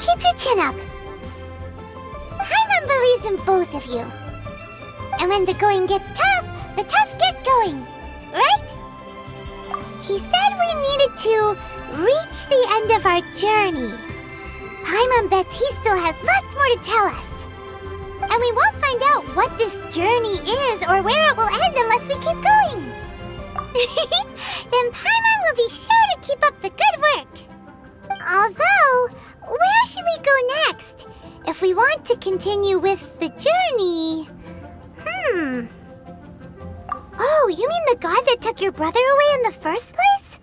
keep your chin up. Paimon believes in both of you. And when the going gets tough, the tough get going, right? He said we needed to reach the end of our journey. Paimon bets he still has lots more to tell us. And we won't find out what this journey is or where it will end unless we keep going. Then Paimon will be sure to keep up the good work. Although, where should we go next? If we want to continue with the journey... Oh, you mean the god that took your brother away in the first place?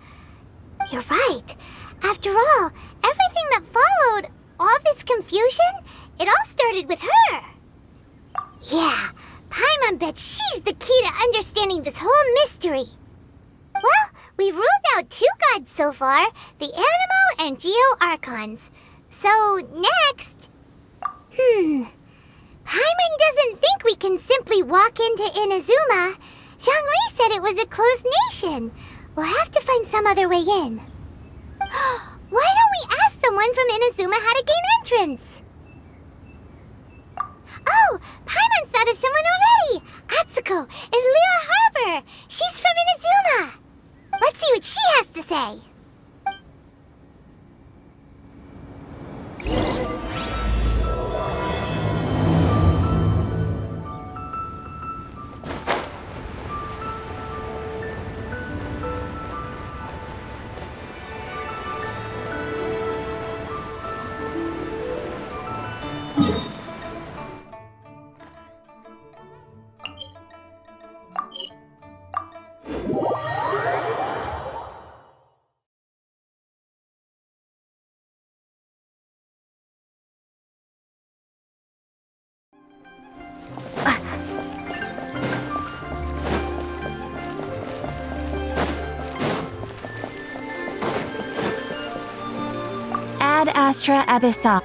You're right. After all, everything that followed, all this confusion, it all started with her. Yeah, Paimon bets she's the key to understanding this whole mystery. Well, we've ruled out 2 gods so far, the Animo and Geo Archons. So, next... Paimon doesn't think we can simply walk into Inazuma. Zhongli said it was a closed nation. We'll have to find some other way in. Why don't we ask someone from Inazuma how to gain entrance? Oh, Paimon's thought of someone already! Atsuko in Liyue Harbor! She's from Inazuma! Let's see what she has to say! Ad Astra Abyssal.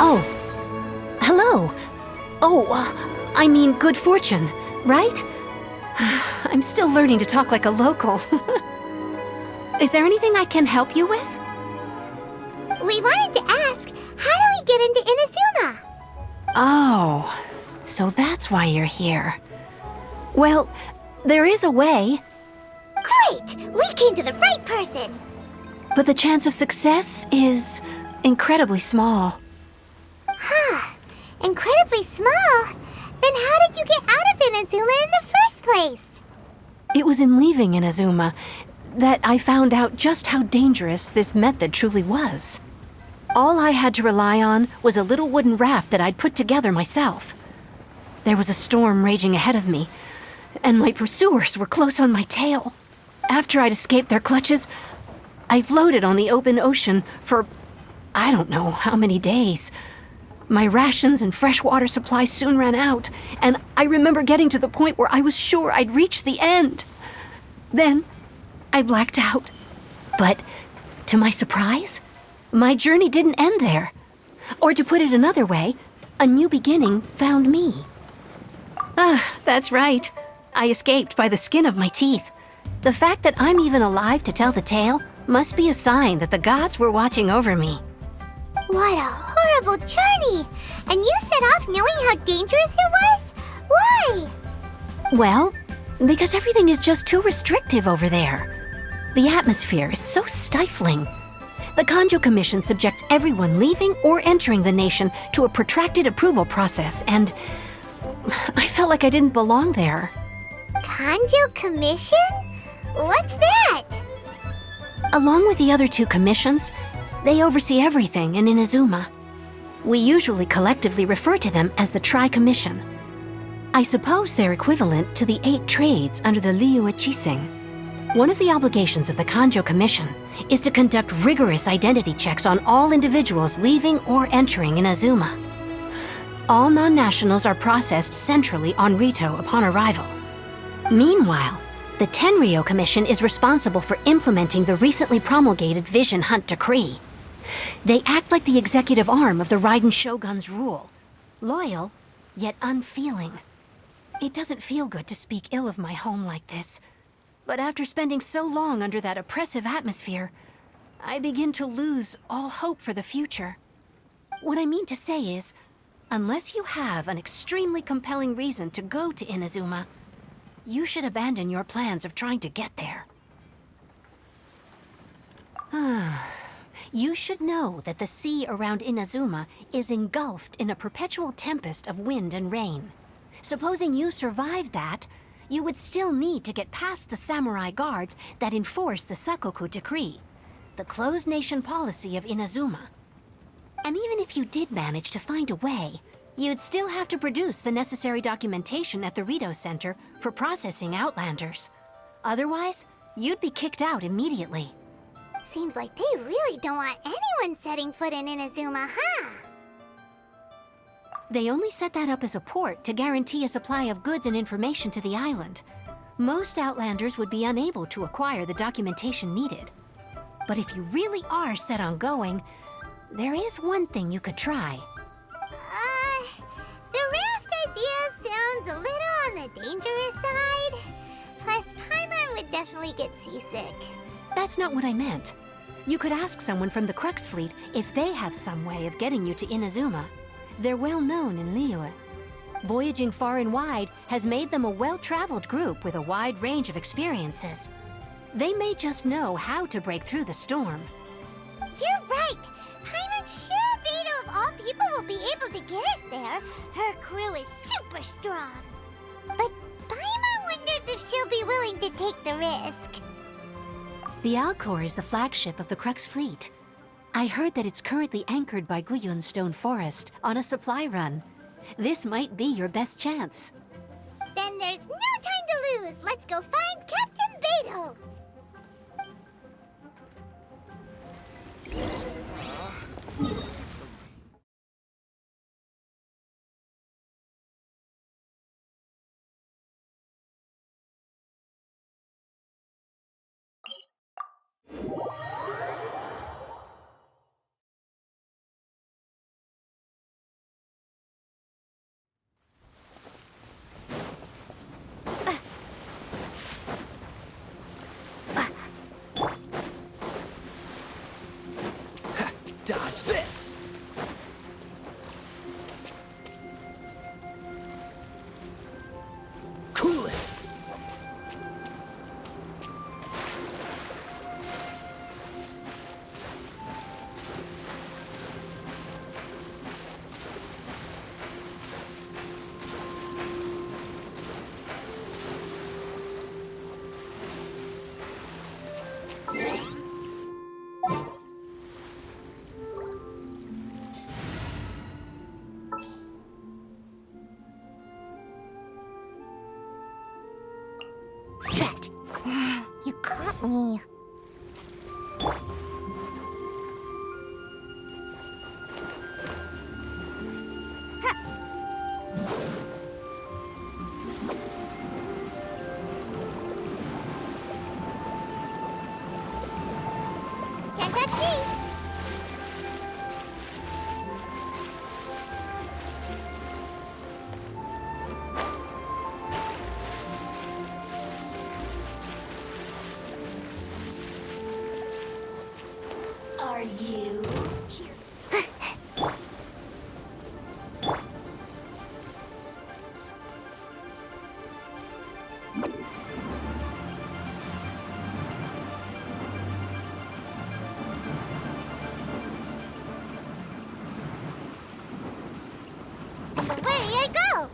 Oh. Hello. Oh, I mean good fortune, right? I'm still learning to talk like a local. Is there anything I can help you with? We wanted to ask, how do we get into Inazuma? Oh, so that's why you're here. Well, there is a way, Great! We came to the right person! but the chance of success is incredibly small. Incredibly small? Then how did you get out of Inazuma in the first place? It was in leaving Inazuma that I found out just how dangerous this method truly was. All I had to rely on was a little wooden raft that I'd put together myself. There was a storm raging ahead of me, and my pursuers were close on my tail. After I'd escaped their clutches, I floated on the open ocean for I don't know how many days. My rations and fresh water supply soon ran out, and I remember getting to the point where I was sure I'd reached the end. Then, I blacked out. But, to my surprise, my journey didn't end there. Or to put it another way, a new beginning found me. That's right. I escaped by the skin of my teeth. The fact that I'm even alive to tell the tale must be a sign that the gods were watching over me. What a horrible journey! And you set off knowing how dangerous it was? Why? Well, because everything is just too restrictive over there. The atmosphere is so stifling. The Kanjo Commission subjects everyone leaving or entering the nation to a protracted approval process, and I felt like I didn't belong there. Kanjo Commission? What's that? Along with the other 2 commissions, they oversee everything in Inazuma. We usually collectively refer to them as the Tri-Commission. I suppose they're equivalent to the 8 trades under the Liyue Chising. One of the obligations of the Kanjo Commission is to conduct rigorous identity checks on all individuals leaving or entering Inazuma. All non-nationals are processed centrally on Rito upon arrival. Meanwhile, the Tenryo Commission is responsible for implementing the recently promulgated Vision Hunt Decree. They act like the executive arm of the Raiden Shogun's rule. Loyal, yet unfeeling. It doesn't feel good to speak ill of my home like this. But after spending so long under that oppressive atmosphere, I begin to lose all hope for the future. What I mean to say is, unless you have an extremely compelling reason to go to Inazuma, you should abandon your plans of trying to get there. You should know that the sea around Inazuma is engulfed in a perpetual tempest of wind and rain. Supposing you survived that, you would still need to get past the samurai guards that enforce the Sakoku Decree, the closed nation policy of Inazuma. And even if you did manage to find a way, you'd still have to produce the necessary documentation at the Rito Center for processing Outlanders. Otherwise, you'd be kicked out immediately. Seems like they really don't want anyone setting foot in Inazuma, huh? They only set that up as a port to guarantee a supply of goods and information to the island. Most Outlanders would be unable to acquire the documentation needed. But if you really are set on going, there is one thing you could try. The raft idea sounds a little on the dangerous side. Plus, Paimon would definitely get seasick. That's not what I meant. You could ask someone from the Crux Fleet if they have some way of getting you to Inazuma. They're well known in Liyue. Voyaging far and wide has made them a well-traveled group with a wide range of experiences. They may just know how to break through the storm. You're right! Paimon's sure Beto of all people will be able to get us there. Her crew is super strong. But Paimon wonders if she'll be willing to take the risk. The Alcor is the flagship of the Crux Fleet. I heard that it's currently anchored by Guyun Stone Forest on a supply run. This might be your best chance. Then there's no time to lose. Let's go find Captain Beto. Dodge this! Cool it! Drat! You caught me. Can't touch me! Are you? And away I go!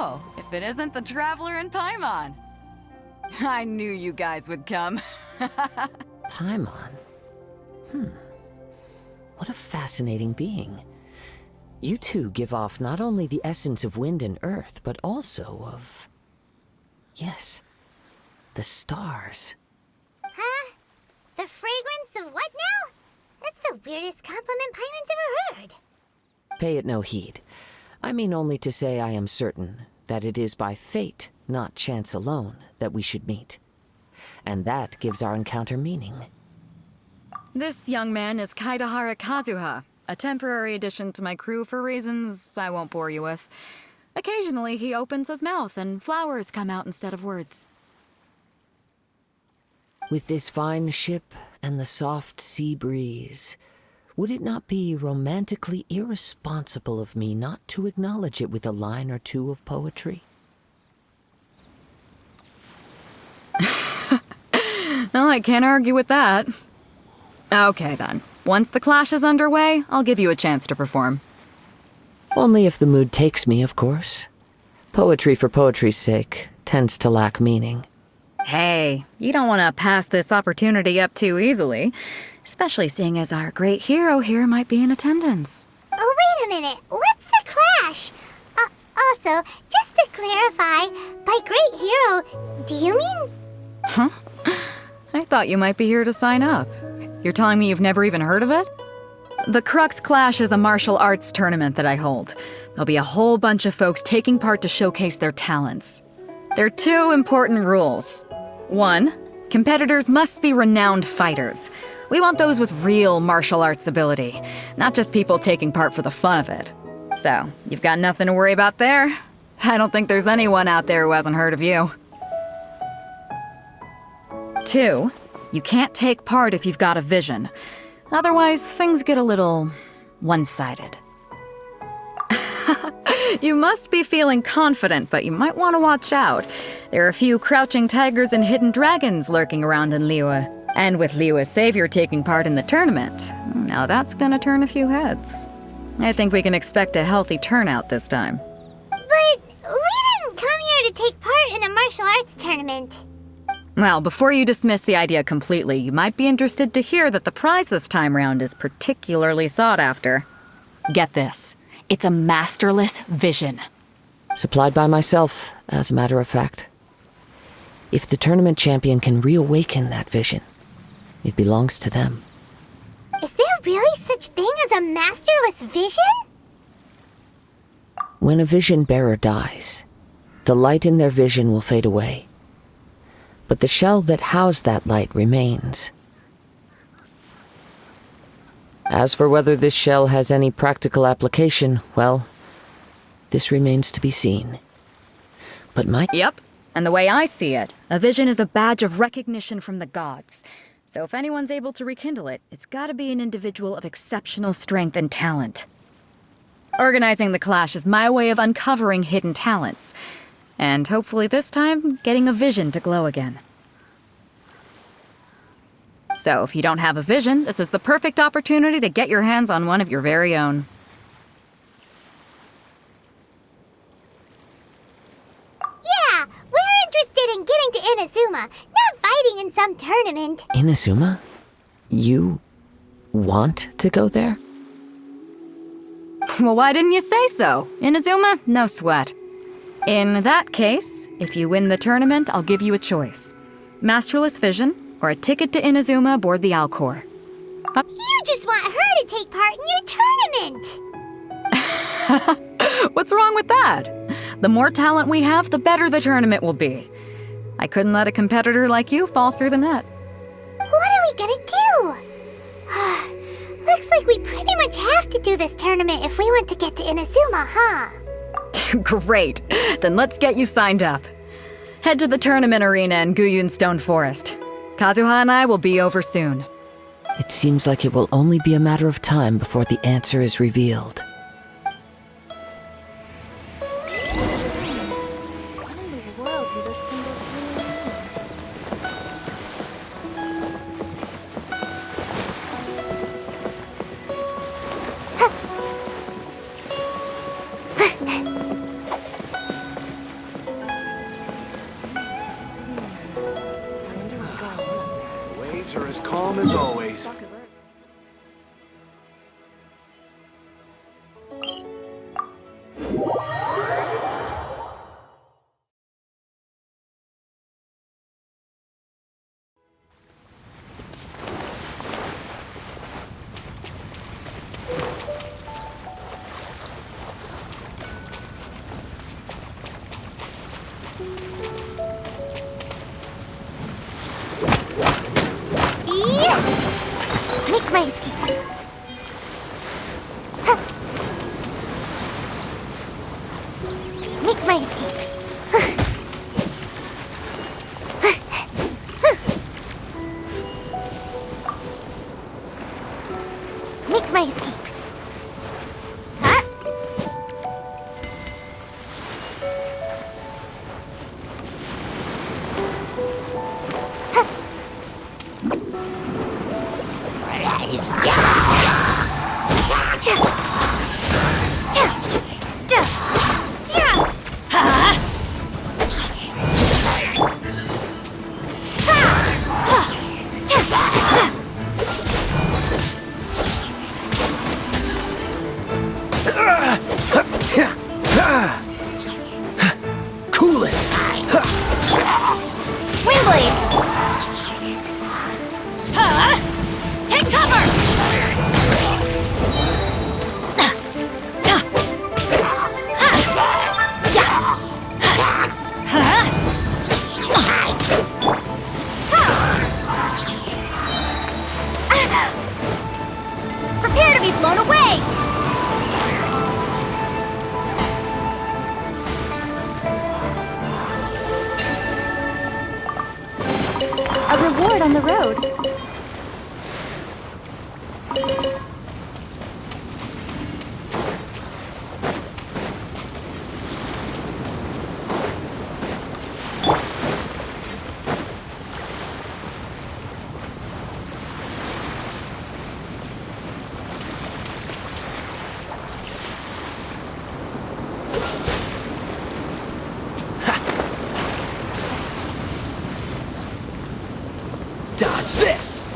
Oh, if it isn't the Traveler and Paimon. I knew you guys would come. Paimon? What a fascinating being. You two give off not only the essence of wind and earth, but also of... yes, the stars. Huh? The fragrance of what now? That's the weirdest compliment Paimon's ever heard. Pay it no heed. I mean only to say I am certain that it is by fate, not chance alone, that we should meet. And that gives our encounter meaning. This young man is Kaidahara Kazuha, a temporary addition to my crew for reasons I won't bore you with. Occasionally, he opens his mouth and flowers come out instead of words. With this fine ship and the soft sea breeze, would it not be romantically irresponsible of me not to acknowledge it with a line or two of poetry? No, I can't argue with that. Okay then. Once the clash is underway, I'll give you a chance to perform. Only if the mood takes me, of course. Poetry for poetry's sake tends to lack meaning. Hey, you don't want to pass this opportunity up too easily, especially seeing as our great hero here might be in attendance. Oh, wait a minute. What's the clash? Also, just to clarify, by great hero, do you mean... Huh? I thought you might be here to sign up. You're telling me you've never even heard of it? The Crux Clash is a martial arts tournament that I hold. There'll be a whole bunch of folks taking part to showcase their talents. There are two important rules. 1, competitors must be renowned fighters. We want those with real martial arts ability, not just people taking part for the fun of it. So, you've got nothing to worry about there. I don't think there's anyone out there who hasn't heard of you. 2, you can't take part if you've got a vision. Otherwise, things get a little one-sided. You must be feeling confident, but you might want to watch out. There are a few crouching tigers and hidden dragons lurking around in Liyue. And with Liyue's savior taking part in the tournament, now that's gonna turn a few heads. I think we can expect a healthy turnout this time. But we didn't come here to take part in a martial arts tournament. Well, before you dismiss the idea completely, you might be interested to hear that the prize this time round is particularly sought after. Get this. It's a masterless vision. Supplied by myself, as a matter of fact. If the tournament champion can reawaken that vision, it belongs to them. Is there really such thing as a masterless vision? When a vision bearer dies, the light in their vision will fade away. But the shell that housed that light remains. As for whether this shell has any practical application, well, this remains to be seen. But Yep, and the way I see it, a vision is a badge of recognition from the gods. So if anyone's able to rekindle it, it's gotta be an individual of exceptional strength and talent. Organizing the clash is my way of uncovering hidden talents. And hopefully this time, getting a vision to glow again. So if you don't have a vision, this is the perfect opportunity to get your hands on one of your very own. Yeah, we're interested in getting to Inazuma, not fighting in some tournament. Inazuma? You want to go there? Well, why didn't you say so? Inazuma? No sweat. In that case, if you win the tournament, I'll give you a choice. Masterless Vision, or a ticket to Inazuma aboard the Alcor. You just want her to take part in your tournament. What's wrong with that? The more talent we have, the better the tournament will be. I couldn't let a competitor like you fall through the net. What are we gonna do? Looks like we pretty much have to do this tournament if we want to get to Inazuma, huh? Great. Then let's get you signed up. Head to the tournament arena in Guyun Stone Forest. Kazuha and I will be over soon. It seems like it will only be a matter of time before the answer is revealed. What in the world do those symbols really mean? Calm as always. Make my escape. Huh. Make my escape. Make my escape. Huh? Cool it! Windblade! Take cover! Prepare to be blown away! A reward on the road. Dodge this!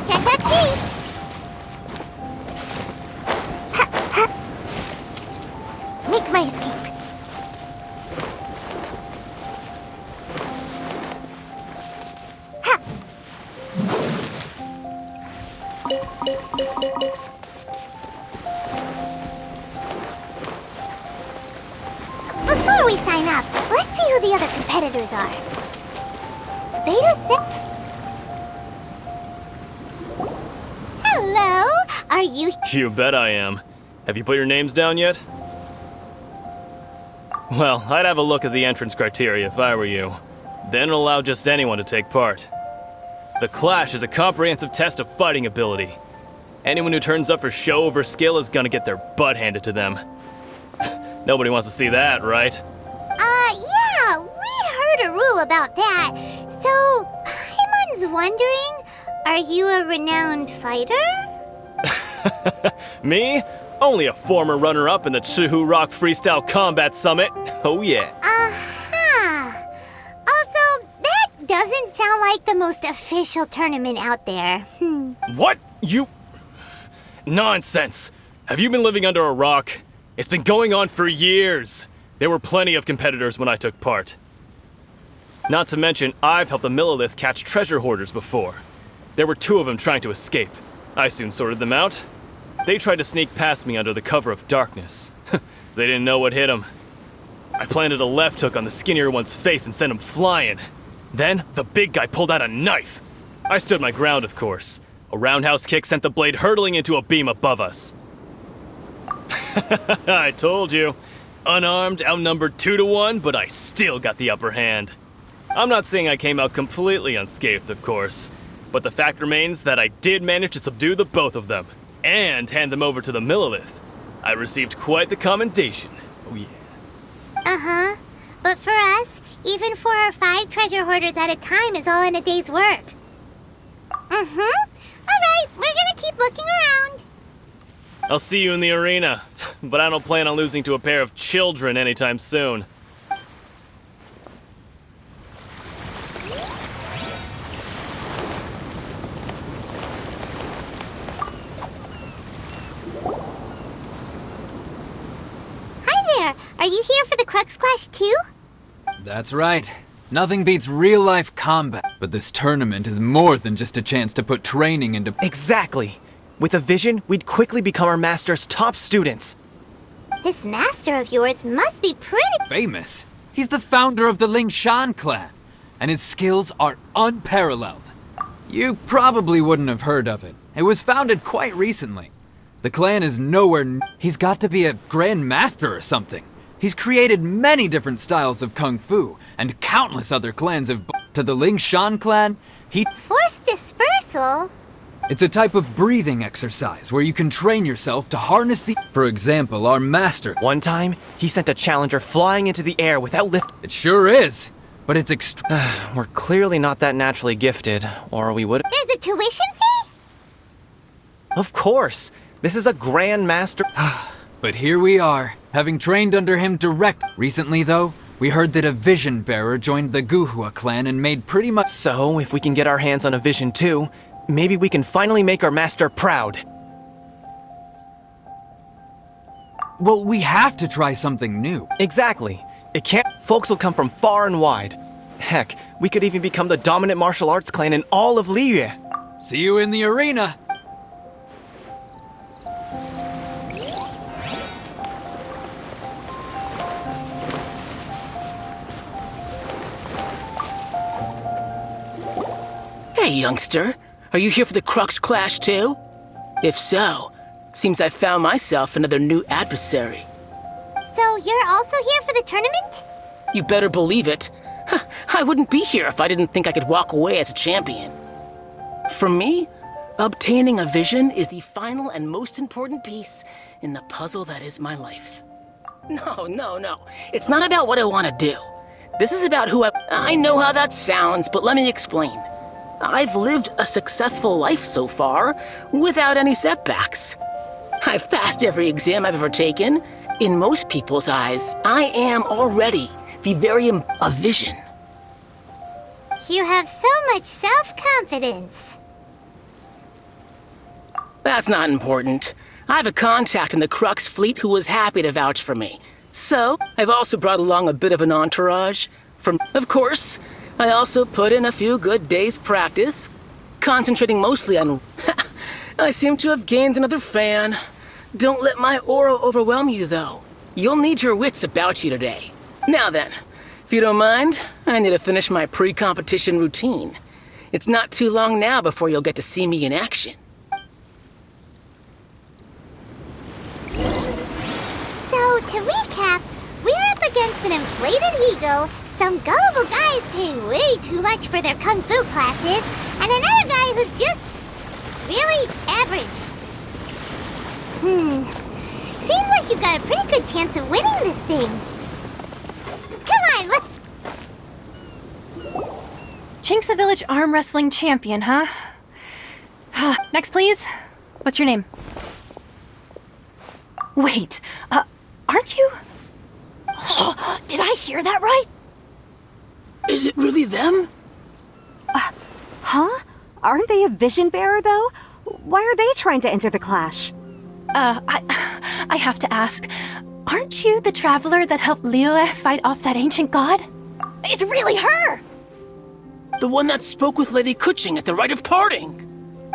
Can't touch me! Make my escape. Before we sign up, let's see who the other competitors are. Beta Hello? Are you... You bet I am. Have you put your names down yet? Well, I'd have a look at the entrance criteria if I were you. Then it'll allow just anyone to take part. The Clash is a comprehensive test of fighting ability. Anyone who turns up for show over skill is gonna get their butt handed to them. Nobody wants to see that, right? Yeah, we heard a rule about that. So, Paimon's wondering, are you a renowned fighter? Me? Only a former runner-up in the Chihu Rock Freestyle Combat Summit. Oh yeah. Uh-huh. Also, that doesn't sound like the most official tournament out there. What? You... Nonsense! Have you been living under a rock? It's been going on for years. There were plenty of competitors when I took part. Not to mention, I've helped the Millilith catch treasure hoarders before. There were 2 of them trying to escape. I soon sorted them out. They tried to sneak past me under the cover of darkness. They didn't know what hit them. I planted a left hook on the skinnier one's face and sent him flying. Then, the big guy pulled out a knife. I stood my ground, of course. A roundhouse kick sent the blade hurtling into a beam above us. I told you. Unarmed, outnumbered 2-1, but I still got the upper hand. I'm not saying I came out completely unscathed, of course, but the fact remains that I did manage to subdue the both of them, and hand them over to the Millilith. I received quite the commendation. Oh yeah. Uh-huh. But for us, even 4 or 5 treasure hoarders at a time is all in a day's work. Alright, we're gonna keep looking around. I'll see you in the arena, but I don't plan on losing to a pair of children anytime soon. Hi there, are you here for the Crux Clash too? That's right. Nothing beats real-life combat, but this tournament is more than just a chance to put training into... Exactly. With a vision, we'd quickly become our master's top students. This master of yours must be pretty. famous. He's the founder of the Lingshan clan, and his skills are unparalleled. You probably wouldn't have heard of it. It was founded quite recently. The clan is He's got to be a grand master or something. He's created many different styles of kung fu, and countless other clans have... To the Lingshan clan, Forced dispersal? It's a type of breathing exercise where you can train yourself to harness the... For example, our master... One time, he sent a challenger flying into the air without lift. It sure is, but it's We're clearly not that naturally gifted, or we would... There's a tuition fee? Of course! This is a grand master... But here we are, having trained under him direct. Recently, though, we heard that a vision bearer joined the Guhua clan and made pretty much... So, if we can get our hands on a vision too, maybe we can finally make our master proud. Well, we have to try something new. Exactly. It can't... Folks will come from far and wide. Heck, we could even become the dominant martial arts clan in all of Liyue. See you in the arena. Hey, youngster. Are you here for the Crux Clash too? If so, seems I found myself another new adversary. So you're also here for the tournament? You better believe it. I wouldn't be here if I didn't think I could walk away as a champion. For me, obtaining a vision is the final and most important piece in the puzzle that is my life. No. It's not about what I want to do. This is about who I know how that sounds, but let me explain. I've lived a successful life so far, without any setbacks. I've passed every exam I've ever taken. In most people's eyes, I am already the very a vision. You have so much self-confidence. That's not important. I have a contact in the Crux fleet who was happy to vouch for me. So, I've also brought along a bit of an entourage. Of course, I also put in a few good days' practice, concentrating mostly on... I seem to have gained another fan. Don't let my aura overwhelm you, though. You'll need your wits about you today. Now then, if you don't mind, I need to finish my pre-competition routine. It's not too long now before you'll get to see me in action. So, to recap, we're up against an inflated ego, some gullible guys paying way too much for their kung fu classes, and another guy who's just really average. Seems like you've got a pretty good chance of winning this thing. Come on, let's... Chinksa Village arm wrestling champion, huh? Next, please. What's your name? Wait, aren't you? Did I hear that right? Is it really them? Huh? Aren't they a vision bearer, though? Why are they trying to enter the clash? I have to ask, aren't you the traveler that helped Liyue fight off that ancient god? It's really her! The one that spoke with Lady Kuching at the rite of parting.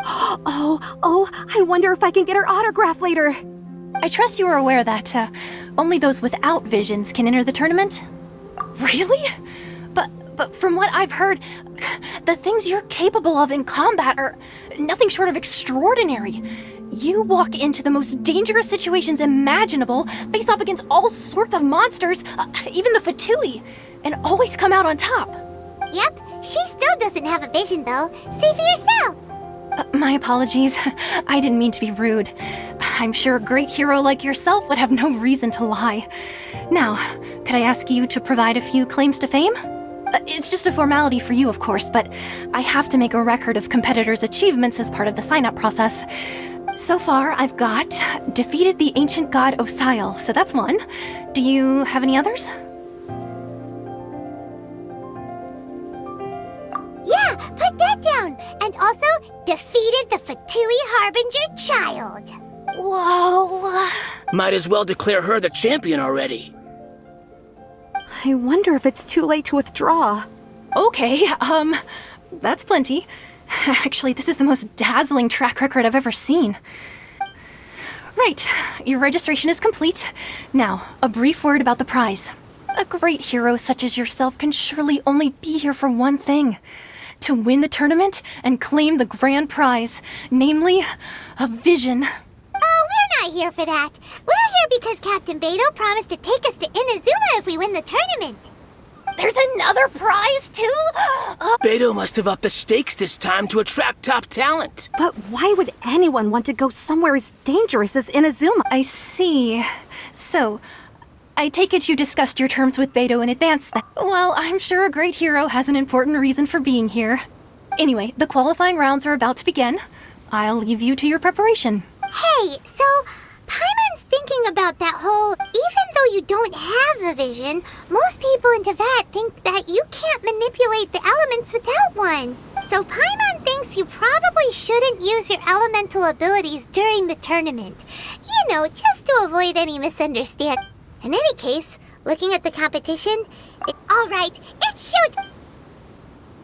Oh, I wonder if I can get her autograph later. I trust you are aware that only those without visions can enter the tournament? Really? But from what I've heard, the things you're capable of in combat are nothing short of extraordinary. You walk into the most dangerous situations imaginable, face off against all sorts of monsters, even the Fatui, and always come out on top. Yep, she still doesn't have a vision, though. See for yourself. My apologies. I didn't mean to be rude. I'm sure a great hero like yourself would have no reason to lie. Now, could I ask you to provide a few claims to fame? It's just a formality for you, of course, but I have to make a record of competitors' achievements as part of the sign-up process. So far, I've got defeated the ancient god Osile, so that's one. Do you have any others? Yeah, put that down. And also, defeated the Fatui Harbinger child. Whoa. Might as well declare her the champion already. I wonder if it's too late to withdraw. Okay, that's plenty. Actually, this is the most dazzling track record I've ever seen. Right, your registration is complete. Now, a brief word about the prize. A great hero such as yourself can surely only be here for one thing. To win the tournament and claim the grand prize, namely, a vision. Oh, we're not here for that. We're here because Captain Beto promised to take us to Inazuma if we win the tournament. There's another prize, too? Beto must have upped the stakes this time to attract top talent. But why would anyone want to go somewhere as dangerous as Inazuma? I see. So, I take it you discussed your terms with Beto in advance then. Well, I'm sure a great hero has an important reason for being here. Anyway, the qualifying rounds are about to begin. I'll leave you to your preparation. Hey, so Paimon's thinking about that whole, even though you don't have a vision, most people in Teyvat think that you can't manipulate the elements without one. So Paimon thinks you probably shouldn't use your elemental abilities during the tournament. You know, just to avoid any misunderstanding. In any case, looking at the competition, alright, it's shoot!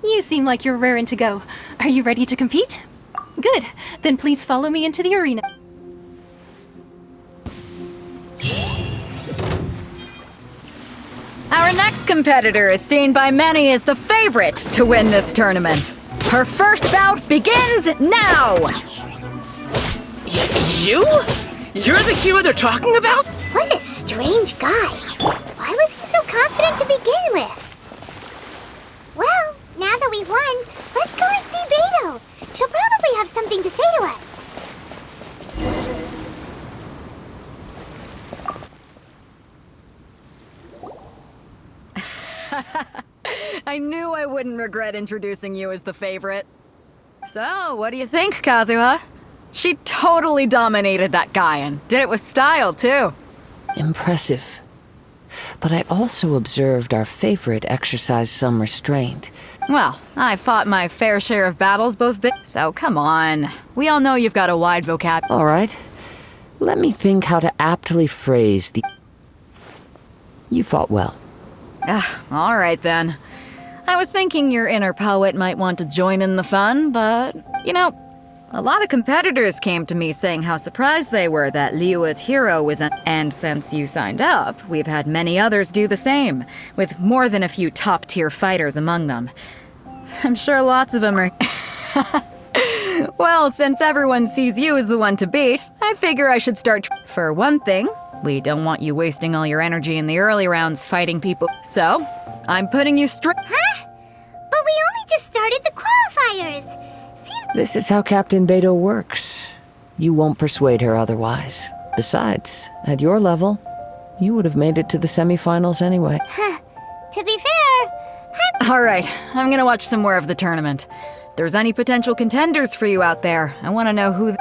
You seem like you're raring to go. Are you ready to compete? Good. Then please follow me into the arena. Our next competitor is seen by many as the favorite to win this tournament. Her first bout begins now! You? You're the hero they're talking about? What a strange guy. Why was he so confident to begin with? Well, now that we've won, let's go and see Beto. She'll probably have something to say to us. I knew I wouldn't regret introducing you as the favorite. So, what do you think, Kazuha? She totally dominated that guy and did it with style, too. Impressive. But I also observed our favorite exercise some restraint. Well, I fought my fair share of battles both so come on. We all know you've got a wide vocab. All right. Let me think how to aptly phrase the... You fought well. All right then. I was thinking your inner poet might want to join in the fun, but, you know, a lot of competitors came to me saying how surprised they were that Liyue's hero was and since you signed up, we've had many others do the same, with more than a few top-tier fighters among them. I'm sure lots of them are... Well, since everyone sees you as the one to beat, I figure I should start... For one thing, we don't want you wasting all your energy in the early rounds fighting people, so I'm putting you straight... Huh? But we only just started the qualifiers. This is how Captain Beto works. You won't persuade her otherwise. Besides, at your level, you would have made it to the semifinals anyway. To be fair, All right, I'm gonna watch some more of the tournament. If there's any potential contenders for you out there, I want to know who...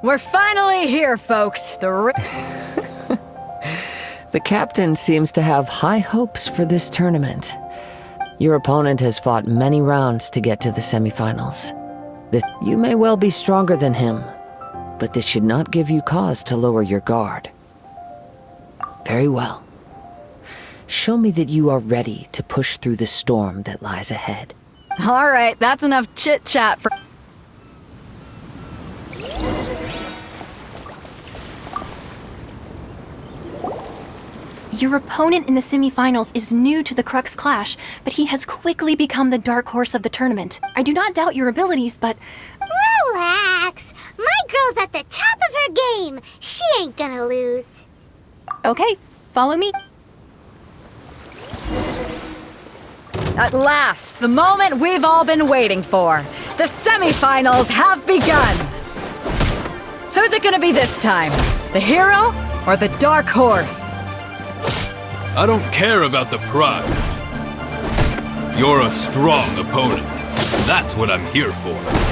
We're finally here, folks. The captain seems to have high hopes for this tournament. Your opponent has fought many rounds to get to the semifinals. You may well be stronger than him, but this should not give you cause to lower your guard. Very well. Show me that you are ready to push through the storm that lies ahead. All right, that's enough chit-chat for... Your opponent in the semifinals is new to the Crux Clash, but he has quickly become the dark horse of the tournament. I do not doubt your abilities, but... relax. My girl's at the top of her game. She ain't gonna lose. Okay, follow me. At last, the moment we've all been waiting for. The semifinals have begun. Who's it gonna be this time? The hero or the dark horse? I don't care about the prize. You're a strong opponent. That's what I'm here for.